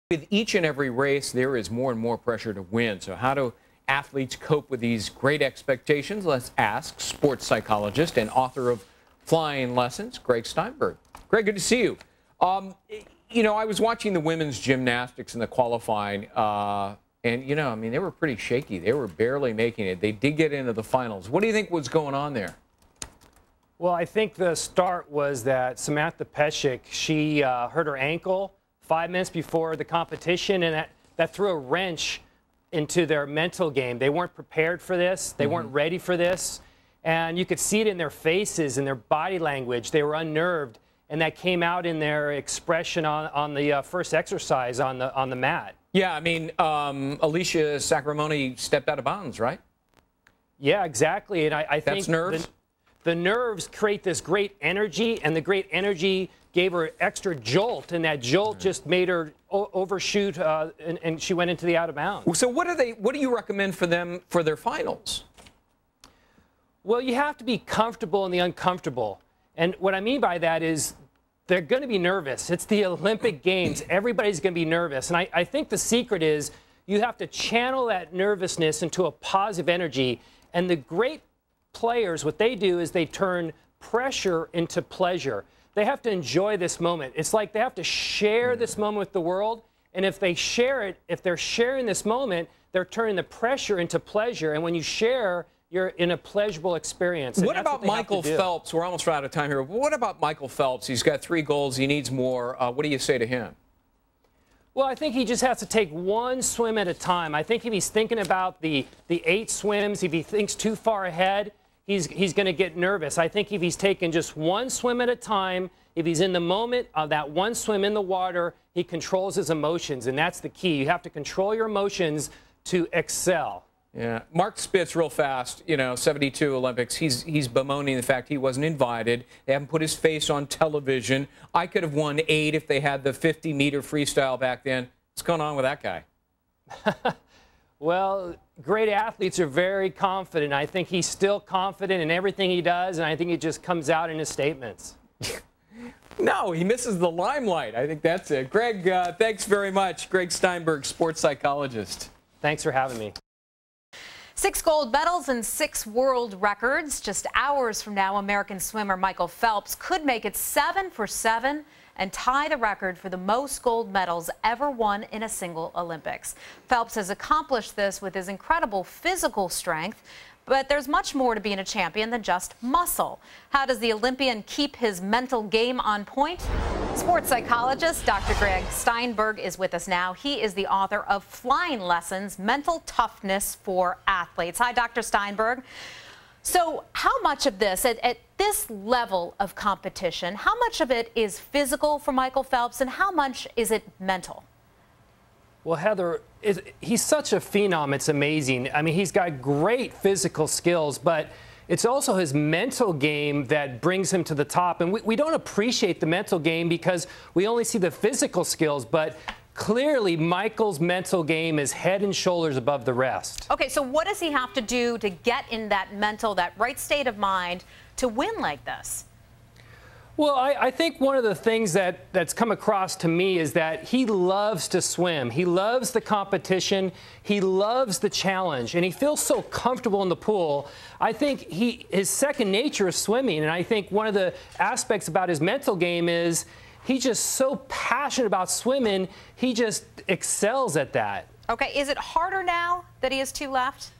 With each and every race, there is more and more pressure to win. So how do athletes cope with these great expectations? Let's ask sports psychologist and author of Flying Lessons, Gregg Steinberg. Gregg, good to see you. You know, I was watching the women's gymnastics in the qualifying, and, you know, I mean, they were pretty shaky. They were barely making it. They did get into the finals. What do you think was going on there? Well, I think the start was that Samantha Peshek, she hurt her ankle 5 minutes before the competition, and that threw a wrench into their mental game. They weren't prepared for this. They weren't ready for this. And you could see it in their faces and their body language. They were unnerved, and that came out in their expression on the first exercise on the mat. Yeah, I mean, Alicia Sacramone stepped out of bounds, right? Yeah, exactly. And I think that's nerves? The nerves create this great energy, and the great energy gave her extra jolt, and that jolt just made her overshoot, and she went into the out of bounds. So what do you recommend for them for their finals? Well, you have to be comfortable in the uncomfortable. And what I mean by that is they're going to be nervous. It's the Olympic Games. Everybody's going to be nervous. And I think the secret is you have to channel that nervousness into a positive energy. And the great players, what they do is they turn pressure into pleasure. They have to enjoy this moment. It's like they have to share this moment with the world. And if they share it, if they're sharing this moment, they're turning the pressure into pleasure. And when you share, you're in a pleasurable experience. What about Michael Phelps? We're almost out of time here. What about Michael Phelps? He's got 3 goals. He needs more. What do you say to him? Well, I think he just has to take one swim at a time. I think if he's thinking about the 8 swims, if he thinks too far ahead, he's going to get nervous. I think if he's taking just one swim at a time, if he's in the moment of that one swim in the water, he controls his emotions, and that's the key. You have to control your emotions to excel. Yeah, Mark Spitz, real fast, you know, 72 Olympics. He's bemoaning the fact he wasn't invited. They haven't put his face on television. I could have won 8 if they had the 50-meter freestyle back then. What's going on with that guy? Well, great athletes are very confident. I think he's still confident in everything he does, and I think it just comes out in his statements. No, he misses the limelight. I think that's it. Gregg, thanks very much. Gregg Steinberg, sports psychologist. Thanks for having me. 6 gold medals and 6 world records. Just hours from now, American swimmer Michael Phelps could make it 7 for 7 and tie the record for the most gold medals ever won in a single Olympics. Phelps has accomplished this with his incredible physical strength, but there's much more to being a champion than just muscle. How does the Olympian keep his mental game on point? Sports psychologist Dr. Gregg Steinberg is with us now. He is the author of Flying Lessons, Mental Toughness for Athletes. Hi, Dr. Steinberg. So how much of this, at this level of competition, how much of it is physical for Michael Phelps and how much is it mental? Well, Heather, he's such a phenom. It's amazing. I mean, he's got great physical skills, but it's also his mental game that brings him to the top. And we don't appreciate the mental game because we only see the physical skills. But clearly, Michael's mental game is head and shoulders above the rest. Okay, so what does he have to do to get in that mental, that right state of mind to win like this? Well, I think one of the things that's come across to me is that he loves to swim. He loves the competition. He loves the challenge, and he feels so comfortable in the pool. I think his second nature is swimming, and I think one of the aspects about his mental game is he's just so passionate about swimming, he just excels at that. Okay, is it harder now that he has 2 left?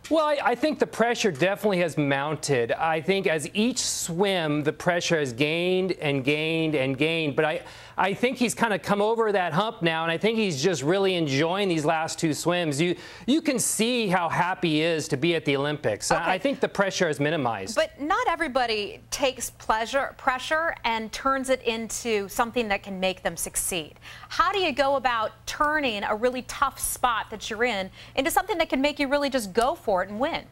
Well, I think the pressure definitely has mounted. I think as each swim, the pressure has gained and gained and gained. But I think he's kind of come over that hump now, and I think he's just really enjoying these last 2 swims. You can see how happy he is to be at the Olympics. Okay. I think the pressure is minimized. But not everybody takes pressure and turns it into something that can make them succeed. How do you go about turning a really tough spot that you're in into something that can make you really just go for it and win?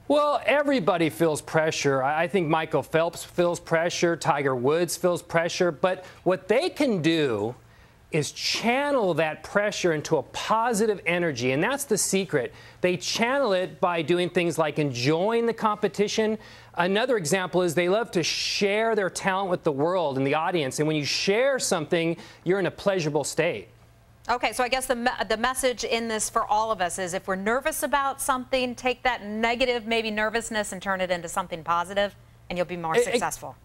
Well, everybody feels pressure. I think Michael Phelps feels pressure. Tiger Woods feels pressure. But what they can do is channel that pressure into a positive energy, and that's the secret. They channel it by doing things like enjoying the competition. Another example is they love to share their talent with the world and the audience, and when you share something, you're in a pleasurable state. Okay, so I guess the message in this for all of us is if we're nervous about something, take that negative, maybe nervousness, and turn it into something positive, and you'll be more successful.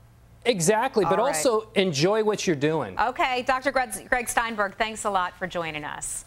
Exactly, but also enjoy what you're doing. Okay, Dr. Gregg Steinberg, thanks a lot for joining us.